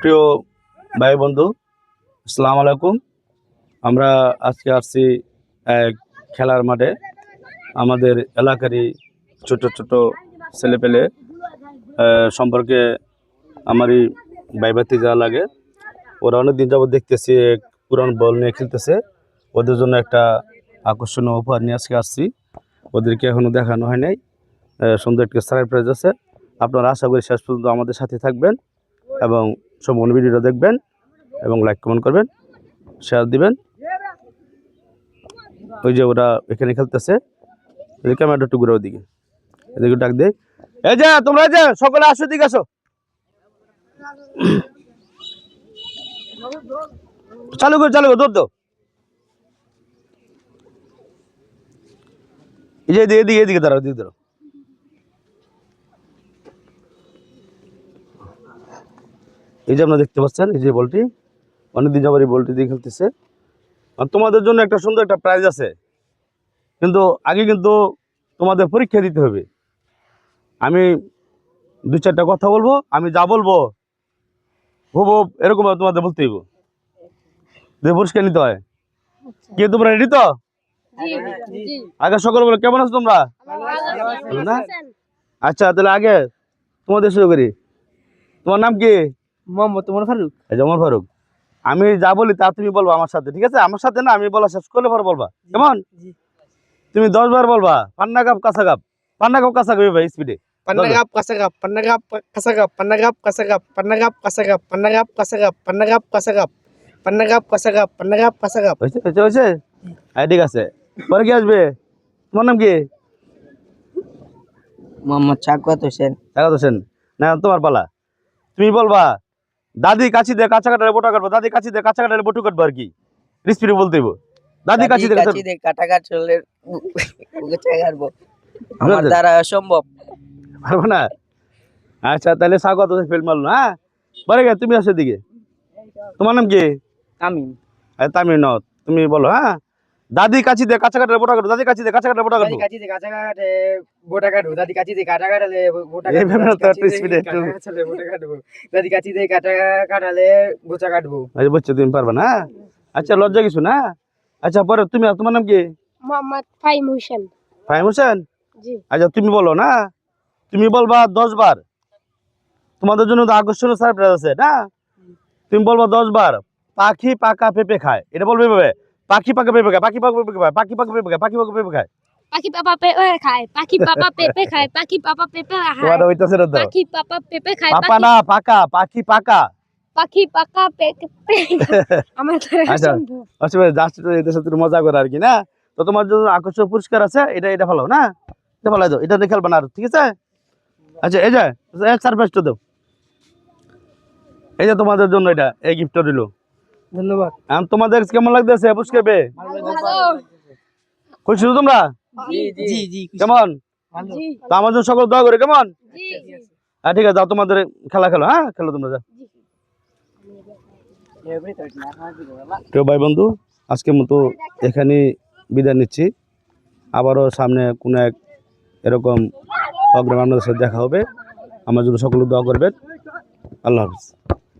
প্রিয় ভাই বন্ধু, আসসালামু আলাইকুম। আমরা আজকে আসছি এক খেলার মাঠে। আমাদের এলাকারই ছোট ছোট ছেলেপেলে সম্পর্কে আমারই ভাই ভাতিজা লাগে। ওরা অনেক দিন যাবত দেখতেছি এক পুরান বল নিয়ে খেলতেছে। ওদের জন্য একটা আকর্ষণীয় উপহার নিয়ে আজকে আসছি। ওদেরকে এখনো দেখানো হয় নাই। সুন্দর একটা সারপ্রাইজ আছে। আপনারা আশা করি শেষ পর্যন্ত আমাদের সাথে থাকবেন এবং সম্পূর্ণ ভিডিওটা দেখবেন এবং লাইক কমেন্ট করবেন, শেয়ার দিবেন। ওই যে ওরা এখানে খেলতেছে, এদিকে ক্যামেরাটা একটু ঘুরে ওদিকে, এদিকে ডাক দে, এই যে তোমরা যে সকলে আসো, দিকে আসো। চালু করো দৌড় দাও। এই যে এদিকে দাঁড়াও, এদিকে দাঁড়াও। এই যে আপনারা দেখতে পাচ্ছেন, এই যে বলটি অনেকদিন যাবার এই বলটি দিয়ে খেলতেছে। আর তোমাদের জন্য একটা সুন্দর একটা প্রাইজ আছে, কিন্তু আগে কিন্তু তোমাদের পরীক্ষা দিতে হবে। আমি দু চারটা কথা বলবো, আমি যা বলবো হুব এরকম তোমাদের বলতে হইব, পুরস্কার নিতে হয়। কি তোমরা রেডি তো? আগে সকল বলো, কেমন আছো তোমরা? না? আচ্ছা, তাহলে আগে তোমাদের শুরু করি। তোমার নাম কি? মোহাম্মদ ওমর ফারুক। ওমর ফারুক। আমি যা বলি তা তুমি বলবা আমার সাথে, ঠিক আছে? আমার সাথে না, আমি বলা শেষ করলে পরে বলবা, কেমন? তুমি 10 বার বলবা পান্না কাপ কাঁচা কাপ, পান্না কাপ কাঁচা কাপ, ভাই স্পিডে। পান্না কাপ কাঁচা কাপ, পান্না কাপ কাঁচা কাপ, পান্না কাপ কাঁচা কাপ, পান্না কাপ কাঁচা কাপ, পান্না কাপ কাঁচা কাপ, পান্না কাপ কাঁচা কাপ, পান্না কাপ কাঁচা কাপ, পান্না কাপ কাঁচা কাপ। হয়েছে? হ্যাঁ, ঠিক আছে। পরে কি আসবে? তোমার নাম কি? মোহাম্মদ সাকাত হোসেন। সাকাত হোসেন। না, তোমার পালা। তুমি বলবা দাদি কাছি দিয়ে কাঁচা কাটারে বোটা কাটবো, দাদি কাছি দিয়ে কাঁচা কাটারে বটু কাটবো, আর কি স্পিডে বলতে হইব। দাদি কাছি দিয়ে কাটা কাটলে বুকে কাটবো, আমার দ্বারা অসম্ভব। পারবো না? আচ্ছা, তাহলে স্বাগত ফেল মারলো। হ্যাঁ, পরে গে তুমি আসো দিকে। তোমার নাম কি? তামিম। তামিম ন, তুমি বলো। হ্যাঁ, দাদি কাছি দিয়ে কাঁচা কাটারে বোটা কাটবো, দাদি কাছি দিয়ে কাঁচা কাটারে বোটা কাটবো। দাদি কাচি দিয়ে কাঁচা কাটে বোটা কাটবো, দাদি কাচি দিয়ে কাটা কাটালে বোটা এই কাটবো, ব্যাপারে তো একটু স্পিডে একটু। বোটা কাটবো, দাদি কাচি দিয়ে কাটা কাটালে বোচা কাটবো। আচ্ছা, বুঝছো, তুমি পারবা না? আচ্ছা, লজ্জা কিছু না। আচ্ছা, পরে তুমি, তোমার নাম কি? মোহাম্মদ ফাহিম হোসেন। ফাহিম হোসেন। জি। আচ্ছা, তুমি বলো না, তুমি বলবা 10 বার। তোমাদের জন্য তো আকর্ষণীয় সারপ্রাইজ আছে না? তুমি বলবা 10 বার পাখি পাকা পেঁপে খায়, এটা বলবে ভাবে। পাখি পাকা পেঁপে খায়, পাখি পাকা পেঁপে খায়, পাখি পাকা পেঁপে খায়, পাখি পাকা পেঁপে খায়, পাখি পাপা পেঁপে খায়, পাখি পাপা পেঁপে খায়, পাখি পাপা পেঁপে খায়, তোমার হইতাছে না তো? পাখি পাপা পেঁপে খায়, পাপা না, পাকা, পাখি পাকা। পাখি পাকা পেঁপে। আমার আচ্ছা, আচ্ছা, জাস্ট এদের সাথে একটু মজা করে আর কি, না? তো তোমার জন্য আকর্ষণীয় পুরস্কার আছে, এটা ভালো না? এটা ভালো দাও, এটা দিয়ে খেলবা না আর, ঠিক আছে? আচ্ছা, এই যে এক সারপ্রাইজটা দাও। এই যে তোমাদের জন্য এটা, এই গিফটটা দিল। ধন্যবাদ। তোমাদের কেমন লাগতেছে পুরস্কার পেয়ে? খুশি তো তোমরা? জি জি। কেমন? তো আমার জন্য সকল দোয়া করে, কেমন? হ্যাঁ, ঠিক আছে, যাও তোমাদের খেলা খেলো। হ্যাঁ, খেলো তোমরা, যাও। কেউ ভাই বন্ধু, আজকের মতো এখানে বিদায় নিচ্ছি। আবারও সামনে কোনো এক এরকম প্রোগ্রাম আপনাদের সাথে দেখা হবে। আমার জন্য সকলে দোয়া করবেন। আল্লাহ হাফিজ।